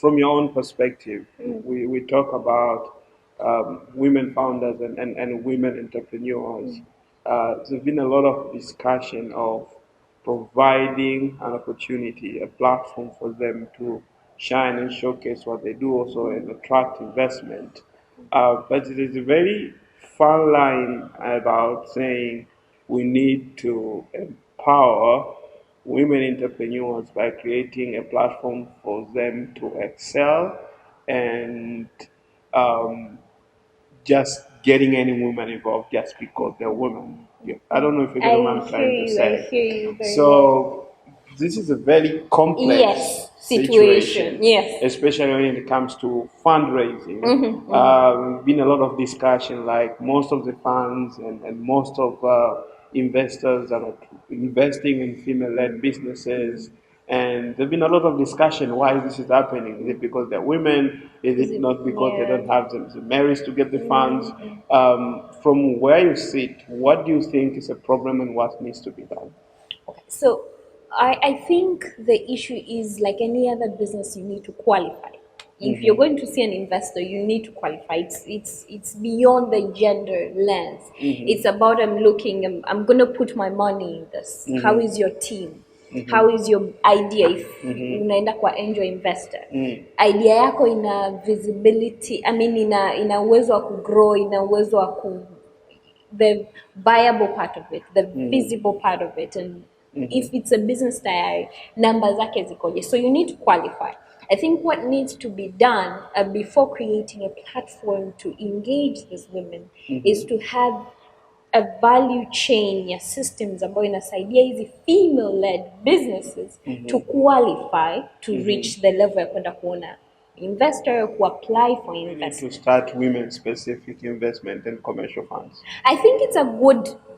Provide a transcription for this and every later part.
from your own perspective, we talk about women founders and women entrepreneurs. There's been a lot of discussion of providing an opportunity, a platform for them to shine and showcase what they do, also and attract investment. But it is a very fine line about saying we need to empower women entrepreneurs by creating a platform for them to excel and um, just getting any woman involved just because they're women. Yeah, I don't know if you get what I'm trying to I say. hear you very well. So this is a very complex Yes, situation. situation, Yes. especially when it comes to fundraising. Been a lot of discussion, like most of the funds and most of investors are not investing in female-led businesses. And there's been a lot of discussion why this is happening. Is it because they're women? Is it not because they don't have the merits to get the funds? From where you sit, what do you think is a problem and what needs to be done? So I think the issue is like any other business, you need to qualify. If you're going to see an investor, you need to qualify. It's beyond the gender lens. It's about I'm gonna put my money in this. How is your team? How is your idea if unaenda kwa angel investor? Idea yako ina visibility, I mean ina uwezo wa kugrow, ina uwezo wa the viable part of it, the visible part of it, and if it's a business tayari, numbers zake zikoje. So you need to qualify. I think what needs to be done before creating a platform to engage these women is to have a value chain ya systems ambayo inasaidia hizi female-led businesses to qualify to reach the level ya kwenda kuona investor who apply for We need investment. to start women-specific investment and commercial funds. I think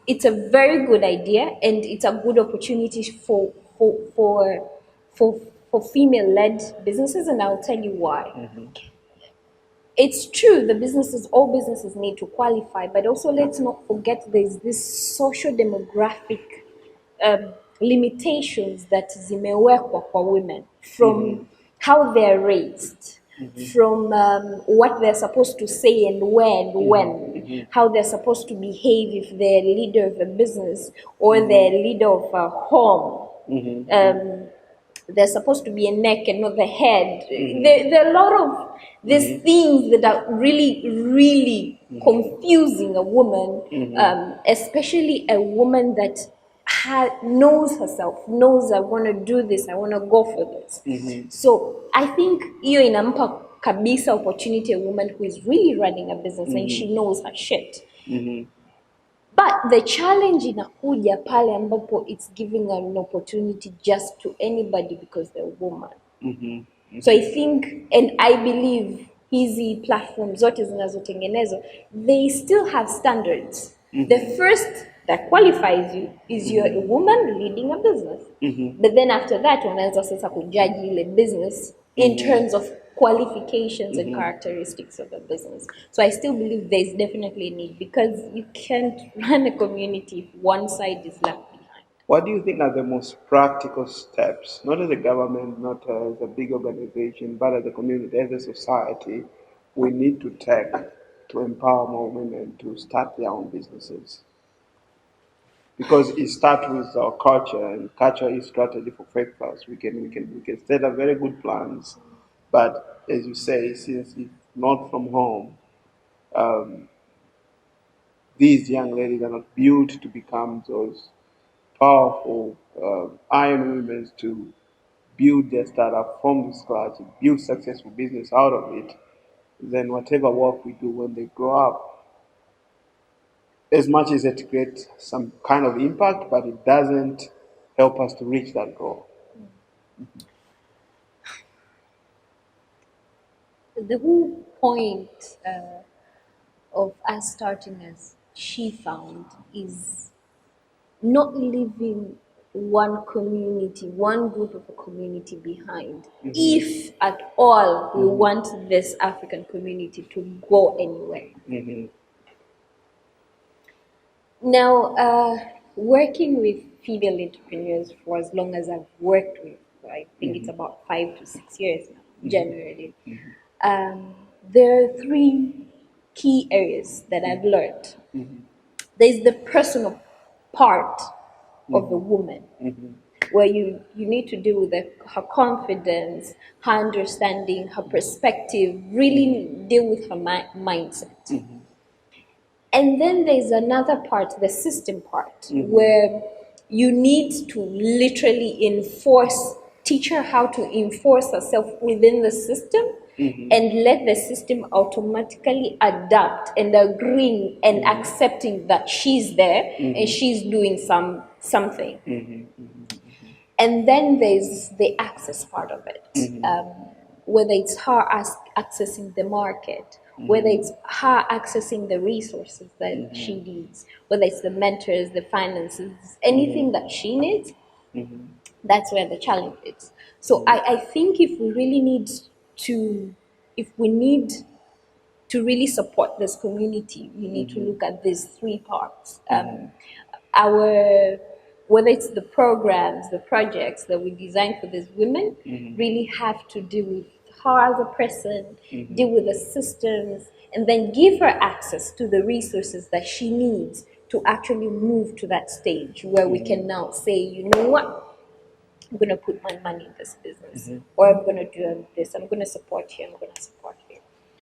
it's a very good idea, and it's a good opportunity for for female-led businesses, and I'll tell you why. It's true, all businesses need to qualify, but also let's not forget there's this social demographic limitations that zimewekwa kwa women from how they're raised, from what they're supposed to say and where and when, how they're supposed to behave if they're leader of a business or they're leader of a home. There's supposed to be a neck and not the head. There are a lot of these things that are really, really confusing a woman, especially a woman that knows herself, knows I want to do this, I want to go for this. So I think hiyo inampa kabisa opportunity a woman who is really running a business and she knows her shit. But the challenge inakuja pale ambapo it's giving an opportunity just to anybody because they're a woman. So I think and I believe hizi platforms zote zinazotengenezwa, they still have standards. The first that qualifies you is you're a woman leading a business. But then after that, unaweza sasa kujudge ile business in terms of qualifications and characteristics of a business. So I still believe there's definitely a need because you can't run a community if one side is left behind. What do you think are the most practical steps, not as a government, not as a big organization, but as a community, as a society, we need to take to empower more women to start their own businesses? Because it starts with our culture, and culture is strategy for breakfast. We can set up very good plans, but as you say, since it's not from home, these young ladies are not built to become those powerful iron women to build their startup from the scratch, build successful business out of it. Then whatever work we do when they grow up, as much as it creates some kind of impact, but it doesn't help us to reach that goal. The whole point of us starting as She Found is not leaving one community, one group of a community behind. If at all we want this African community to go anywhere. Now, working with female entrepreneurs for as long as I've worked with, I think it's about 5 to 6 years now. generally. There are three key areas that I've learned. There's the personal part of the woman, where you need to deal with her confidence, her understanding, her perspective, really deal with her mindset. And then there's another part, the system part, where you need to literally teach her how to enforce herself within the system, and let the system automatically adapt and agreeing and accepting that she's there and she's doing something. And then there's the access part of it, whether it's her accessing the market, whether it's her accessing the resources that she needs, whether it's the mentors, the finances, anything that she needs, that's where the challenge is. So I think if we really need to, if we need to really support this community, we need to look at these three parts. Our Whether it's the programs, the projects that we design for these women, really have to do with her as a person, deal with the systems, and then give her access to the resources that she needs to actually move to that stage where we can now say, you know what, I'm going to put my money in this business, or I'm going to do this, I'm going to support you, I'm going to support you.